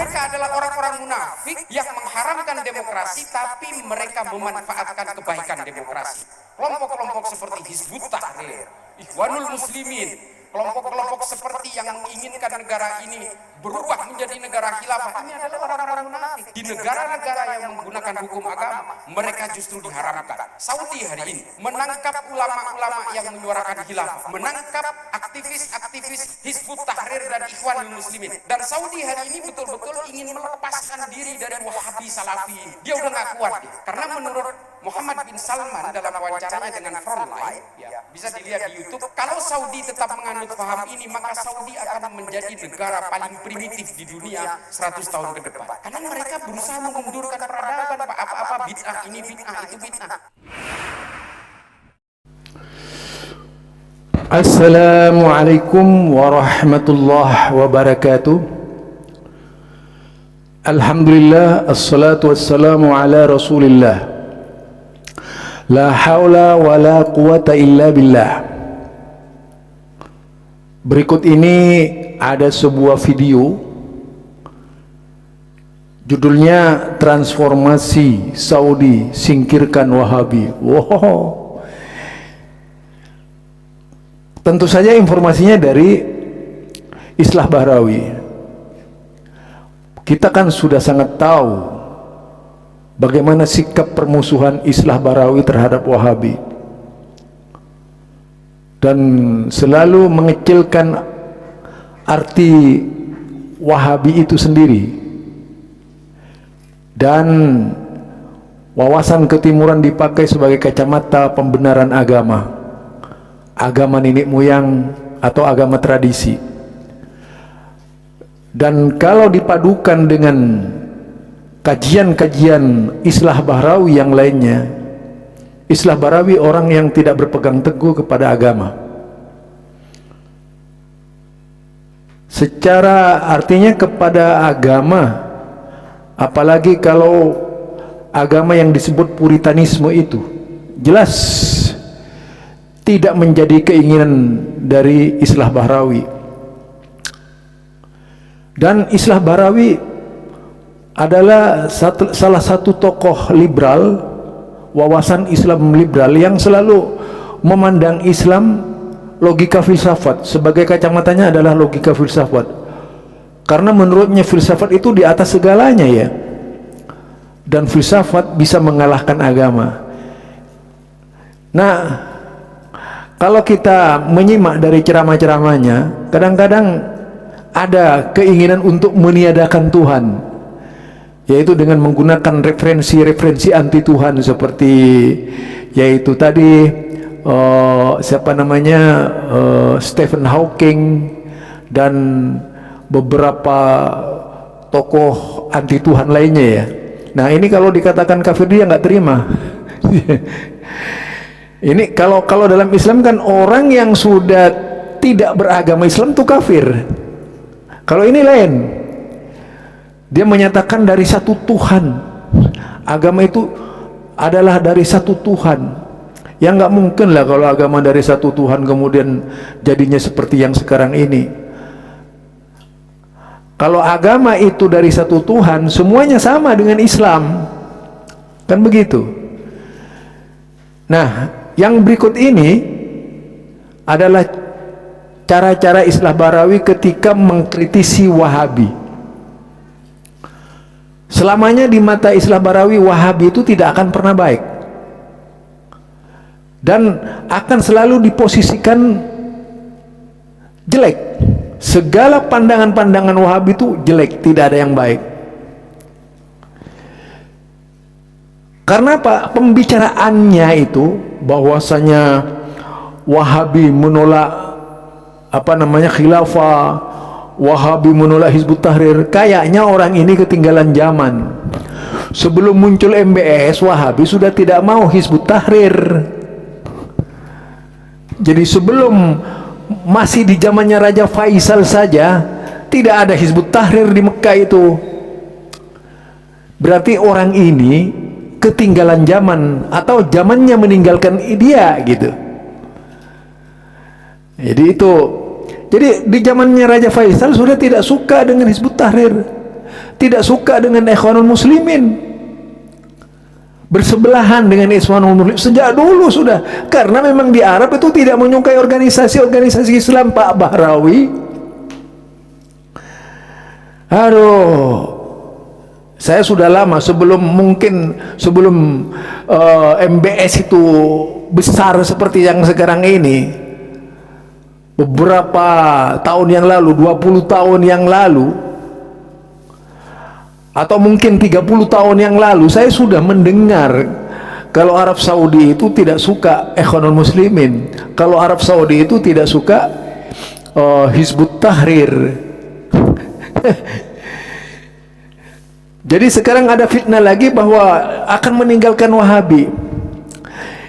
Mereka adalah orang-orang munafik yang mengharamkan demokrasi, tapi mereka memanfaatkan kebaikan demokrasi. Kelompok-kelompok seperti Hizbut Tahrir, Ikhwanul Muslimin, kelompok-kelompok seperti yang menginginkan negara ini berubah menjadi negara khilafah, ini adalah orang-orang munafik. Di negara-negara yang menggunakan hukum agama, mereka justru diharamkan. Saudi hari ini menangkap ulama-ulama yang menyuarakan khilafah, menangkap aktivis-aktivis Hizbut Tahrir dan Ikhwanul Muslimin. Dan Saudi hari ini betul-betul ingin melepaskan diri dari Wahabi Salafi. Dia udah gak kuat dia. Karena menurut Muhammad bin Salman dalam wawancaranya dengan Frontline, ya, bisa dilihat di YouTube, kalau Saudi tetap menganut paham ini, maka Saudi akan menjadi negara paling primitif di dunia 100 tahun ke depan. Karena mereka berusaha mengundurkan peradaban, apa-apa bid'ah, ini bid'ah, itu bid'ah. Assalamualaikum warahmatullahi wabarakatuh. Alhamdulillah, assalatu wassalamu ala rasulillah. La haula wa la quwata illa billah. Berikut ini ada sebuah video, judulnya Transformasi Saudi Singkirkan Wahabi. Wow. Tentu saja informasinya dari Islah Bahrawi. Kita kan sudah sangat tahu bagaimana sikap permusuhan Islah Bahrawi terhadap Wahabi, dan selalu mengecilkan arti Wahabi itu sendiri, dan wawasan ketimuran dipakai sebagai kacamata pembenaran agama, agama nenek moyang atau agama tradisi. Dan kalau dipadukan dengan kajian-kajian Islah Bahrawi yang lainnya, Islah Bahrawi orang yang tidak berpegang teguh kepada agama. Secara artinya kepada agama, apalagi kalau agama yang disebut Puritanisme itu jelas tidak menjadi keinginan dari Islah Bahrawi. Dan Islah Bahrawi adalah salah satu tokoh liberal, wawasan Islam liberal, yang selalu memandang Islam logika filsafat. Sebagai kacamatanya adalah logika filsafat, karena menurutnya filsafat itu di atas segalanya, ya, dan filsafat bisa mengalahkan agama. Nah, kalau kita menyimak dari ceramah-ceramahnya, kadang-kadang ada keinginan untuk meniadakan Tuhan, yaitu dengan menggunakan referensi-referensi anti Tuhan, seperti yaitu tadi siapa namanya, Stephen Hawking dan beberapa tokoh anti Tuhan lainnya, ya. Nah, ini kalau dikatakan kafir dia nggak terima. Ini kalau dalam Islam kan orang yang sudah tidak beragama Islam itu kafir. Kalau ini lain, dia menyatakan dari satu Tuhan. Agama itu adalah dari satu Tuhan. Ya nggak mungkin lah kalau agama dari satu Tuhan kemudian jadinya seperti yang sekarang ini. Kalau agama itu dari satu Tuhan, semuanya sama dengan Islam, kan begitu. Nah, yang berikut ini adalah cara-cara Islah Bahrawi ketika mengkritisi Wahabi. Selamanya di mata Islah Bahrawi, Wahabi itu tidak akan pernah baik dan akan selalu diposisikan jelek. Segala pandangan-pandangan Wahabi itu jelek, tidak ada yang baik. Karena apa? Pembicaraannya itu bahwasanya Wahabi menolak khilafah, Wahabi menolak Hizbut Tahrir. Kayaknya orang ini ketinggalan zaman. Sebelum muncul MBS, Wahabi sudah tidak mau Hizbut Tahrir. Jadi sebelum masih di zamannya Raja Faisal saja tidak ada Hizbut Tahrir di Mekah itu. Berarti orang ini ketinggalan zaman, atau zamannya meninggalkan dia, gitu. Jadi di zamannya Raja Faisal sudah tidak suka dengan Hizbut Tahrir. tidak suka dengan Ikhwanul Muslimin, bersebelahan dengan Ikhwanul Muslimin sejak dulu sudah, karena memang di Arab itu tidak menyukai organisasi-organisasi Islam. Pak Bahrawi, aduh, saya sudah lama sebelum MBS itu besar seperti yang sekarang ini, beberapa tahun yang lalu, 20 tahun yang lalu, atau mungkin 30 tahun yang lalu, saya sudah mendengar kalau Arab Saudi itu tidak suka Ikhwanul Muslimin, kalau Arab Saudi itu tidak suka Hizbut Tahrir. Jadi sekarang ada fitnah lagi bahwa akan meninggalkan Wahabi.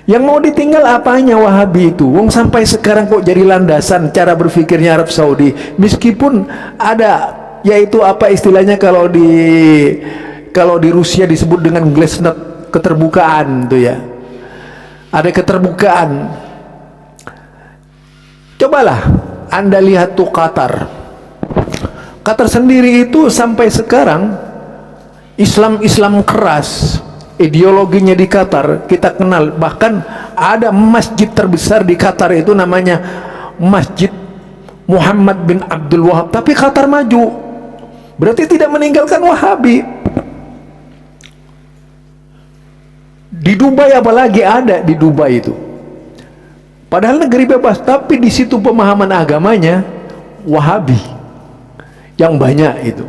Yang mau ditinggal apanya Wahabi itu? Wong sampai sekarang kok jadi landasan cara berpikirnya Arab Saudi. Meskipun ada, yaitu apa istilahnya kalau di Rusia disebut dengan glasnost, keterbukaan tuh ya. Ada keterbukaan. Cobalah Anda lihat tuh Qatar. Qatar sendiri itu sampai sekarang Islam keras, ideologinya di Qatar kita kenal. Bahkan ada masjid terbesar di Qatar itu namanya Masjid Muhammad bin Abdul Wahab, tapi Qatar maju, berarti tidak meninggalkan Wahabi. Di Dubai apalagi ada di Dubai itu, padahal negeri bebas, tapi di situ pemahaman agamanya Wahabi yang banyak itu.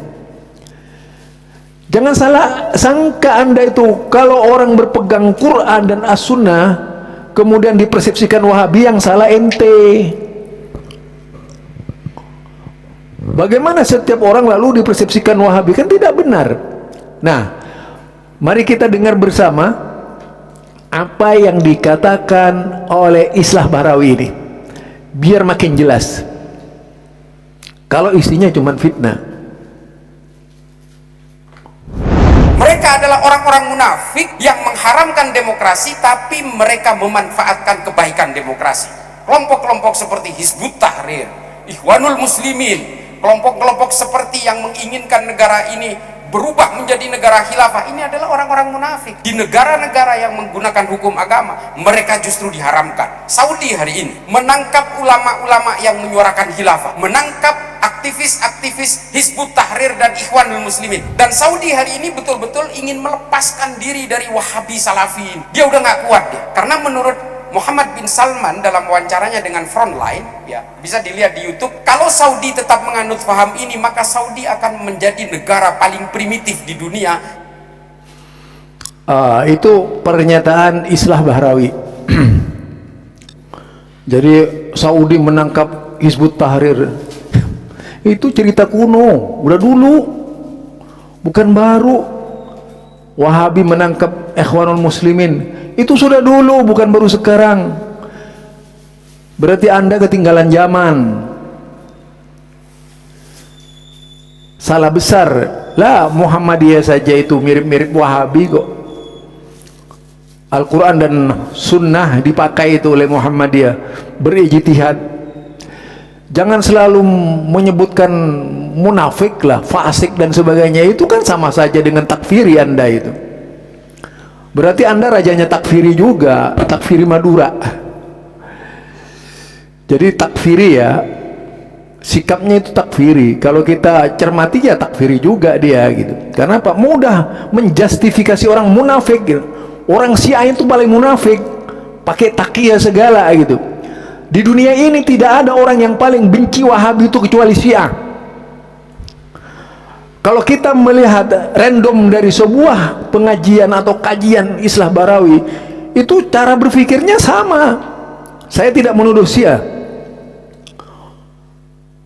Jangan salah sangka Anda itu kalau orang berpegang Quran dan As-Sunnah kemudian dipersepsikan Wahabi, yang salah ente. Bagaimana setiap orang lalu dipersepsikan Wahabi? Kan tidak benar. Nah, mari kita dengar bersama apa yang dikatakan oleh Islah Bahrawi ini, biar makin jelas kalau isinya cuma fitnah. Mereka adalah orang-orang munafik yang mengharamkan demokrasi, tapi mereka memanfaatkan kebaikan demokrasi. Kelompok-kelompok seperti Hizbut Tahrir, Ikhwanul Muslimin, kelompok-kelompok seperti yang menginginkan negara ini berubah menjadi negara khilafah, ini adalah orang-orang munafik. Di negara-negara yang menggunakan hukum agama, mereka justru diharamkan. Saudi hari ini menangkap ulama-ulama yang menyuarakan khilafah, menangkap aktivis-aktivis Hizbut Tahrir dan Ikhwanul Muslimin. Dan Saudi hari ini betul-betul ingin melepaskan diri dari Wahabi Salafin. Dia udah nggak kuat dia, karena menurut Muhammad bin Salman dalam wawancaranya dengan Frontline, ya bisa dilihat di YouTube, kalau Saudi tetap menganut paham ini, maka Saudi akan menjadi negara paling primitif di dunia. Itu pernyataan Islah Bahrawi. Jadi Saudi menangkap Hizbut Tahrir itu cerita kuno, udah dulu, bukan baru. Wahabi menangkap Ikhwanul Muslimin itu sudah dulu, bukan baru sekarang. Berarti Anda ketinggalan zaman, salah besar lah. Muhammadiyah saja itu mirip-mirip Wahabi kok. Al-Quran dan Sunnah dipakai itu oleh Muhammadiyah, berijtihad. Jangan selalu menyebutkan munafik lah, fasik dan sebagainya, itu kan sama saja dengan takfiri Anda itu. Berarti Anda rajanya takfiri juga, takfiri Madura. Jadi takfiri ya, sikapnya itu takfiri. Kalau kita cermati ya takfiri juga dia gitu. Karena apa? Mudah menjustifikasi orang munafik gitu. Orang Syiah itu paling munafik, pakai takiyah segala gitu. Di dunia ini tidak ada orang yang paling benci Wahabi itu kecuali Syiah. Kalau kita melihat random dari sebuah pengajian atau kajian Islah Bahrawi, itu cara berpikirnya sama. Saya tidak menuduh Syiah.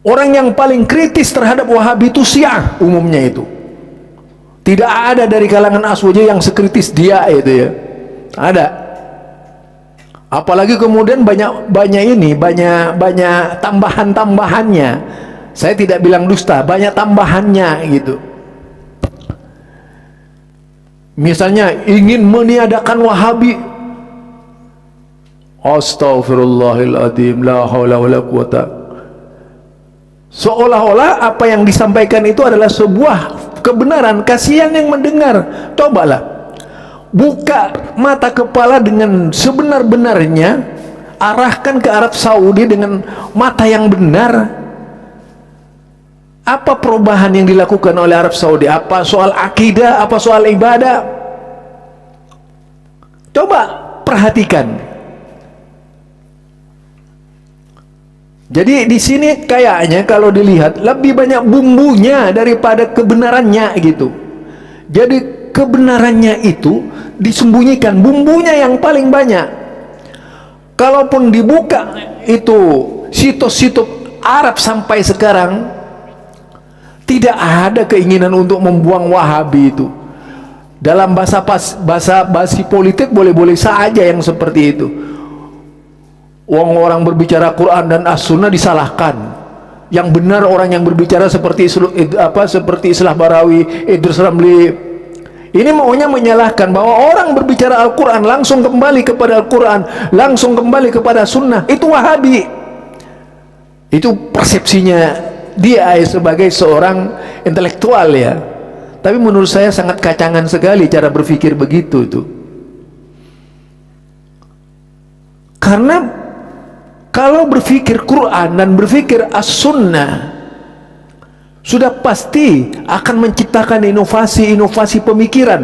Orang yang paling kritis terhadap Wahabi itu Syiah umumnya itu. Tidak ada dari kalangan Aswaja yang sekritis dia itu ya. Ada. Apalagi kemudian banyak tambahan-tambahannya. Saya tidak bilang dusta, banyak tambahannya gitu. Misalnya ingin meniadakan Wahabi. Astaghfirullahaladzim, la haula wala quwata. Seolah-olah apa yang disampaikan itu adalah sebuah kebenaran, kasihan yang mendengar. Cobalah buka mata kepala dengan sebenar-benarnya, arahkan ke Arab Saudi dengan mata yang benar. Apa perubahan yang dilakukan oleh Arab Saudi? Apa soal akidah, apa soal ibadah? Coba perhatikan. Jadi di sini kayaknya kalau dilihat lebih banyak bumbunya daripada kebenarannya gitu. Jadi kebenarannya itu disembunyikan, bumbunya yang paling banyak. Kalaupun dibuka itu situs-situs Arab sampai sekarang, tidak ada keinginan untuk membuang Wahabi itu. Dalam bahasa basi politik boleh-boleh saja yang seperti itu. Orang berbicara Quran dan As-Sunnah disalahkan. Yang benar orang yang berbicara seperti Islah Barawi, Idris Ramli. Ini maunya menyalahkan bahwa orang berbicara Al-Quran langsung kembali kepada Al-Quran, langsung kembali kepada Sunnah, itu Wahabi. Itu persepsinya dia sebagai seorang intelektual ya. Tapi menurut saya sangat kacangan sekali cara berpikir begitu tuh. Karena kalau berpikir Quran dan berpikir As-Sunnah, sudah pasti akan menciptakan inovasi-inovasi pemikiran.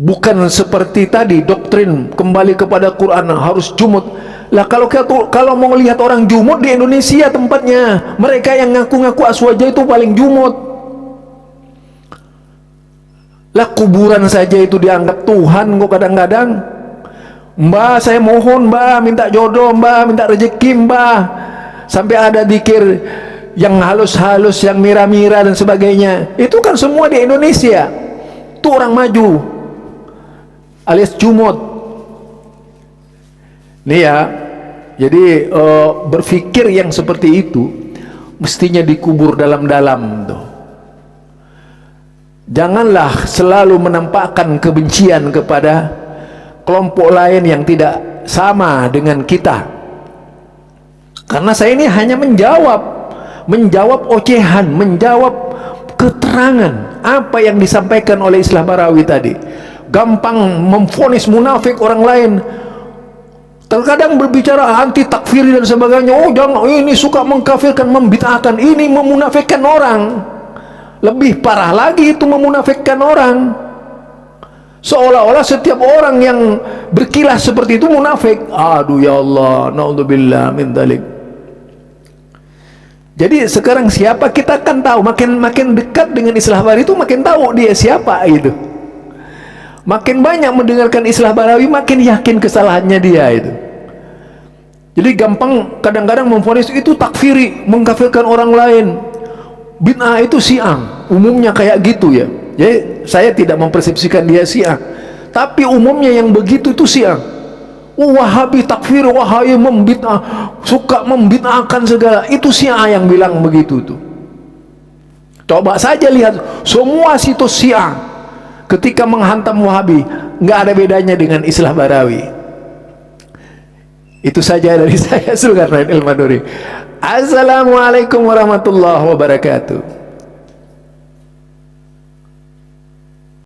Bukan seperti tadi doktrin kembali kepada Quran harus jumud. Lah kalau mau lihat orang jumud di Indonesia tempatnya, mereka yang ngaku-ngaku aswaja itu paling jumud. Lah kuburan saja itu dianggap Tuhan kok kadang-kadang. Mbah saya mohon mbah, minta jodoh mbah, minta rezeki mbah. Sampai ada zikir yang halus-halus, yang mira-mira dan sebagainya. Itu kan semua di Indonesia. Itu orang maju alias jumud. Nih ya, jadi berpikir yang seperti itu mestinya dikubur dalam-dalam tuh. Janganlah selalu menampakkan kebencian kepada kelompok lain yang tidak sama dengan kita. Karena saya ini hanya menjawab ocehan, menjawab keterangan apa yang disampaikan oleh Islah Barawi tadi. Gampang memvonis munafik orang lain. Terkadang berbicara anti takfiri dan sebagainya. Oh jangan, ini suka mengkafirkan, membid'ahkan, ini memunafikkan orang. Lebih parah lagi itu memunafikkan orang. Seolah-olah setiap orang yang berkilah seperti itu munafik. Aduh ya Allah, naudzubillah min dzalik. Jadi sekarang siapa kita kan tahu, makin dekat dengan Islah Barawi itu makin tahu dia siapa itu. Makin banyak mendengarkan Islah Barawi makin yakin kesalahannya dia itu. Jadi gampang kadang-kadang memvonis itu takfiri, mengkafirkan orang lain. Bid'ah itu Syiah, umumnya kayak gitu ya. Jadi saya tidak mempersepsikan dia Syiah, tapi umumnya yang begitu itu Syiah. Wahabi takfir, Wahabi membid'ah, suka membid'ahkan segala. Itu Syiah yang bilang begitu tuh. Coba saja lihat semua situs Syiah ketika menghantam Wahabi, nggak ada bedanya dengan Islah Barawi. Itu saja dari saya, Zulkarnain Ilmaduri. Assalamualaikum warahmatullahi wabarakatuh.